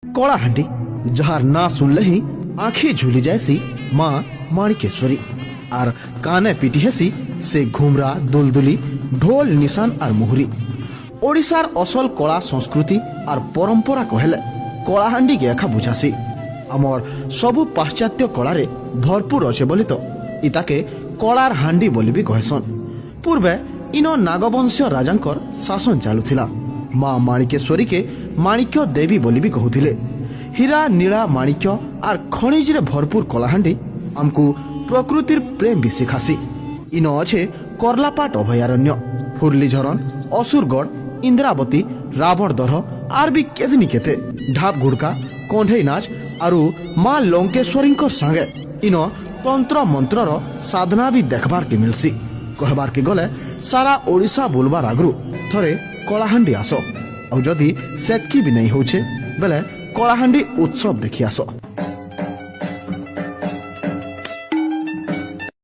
Kalahandi jar ना सुनले ही आंखी झुली जायसी माँ माणिकेश्वरी आर काने पिटी हेसी से घुमरा दुलदुली ढोल निशान आर मुहुरी। ओडिशार असल कला संस्कृति आर परंपरा कहले कलाहांडी के एखा बुझासी। आमर सबु पाश्चात्य कलारे भरपूर अच्छे बोली तो इताके कलार हांडी बोली भी कहसन। पूर्वे इनो नागवंशीय राजांकर शासन चालुथिला। माँ माणिकेश्वरी के माणिक्य देवी बोली भी कहूथिले। हीरा नीला माणिक्य आर खनिज रे भरपूर कलाहांडी आमको प्रकृतिर प्रेम भी सिखासी। इनो अच्छे करलापाट अभयारण्य, फुरली झरन, असुरगढ़, इंद्रावती, रावण दरह आर भी केतनी केते ढाप गुड़का कंढई नाच आरु माँ लंकेश्वरी संगे इनो तंत्र मंत्रर साधना भी देखबार के मिलसी। कहबार के गले सारा ओडिशा बुलबार आगरू थरे कलाहांडी आस और जदि सेतकी भी नहीं होछे बेले कलाहांडी उत्सव देखि आस।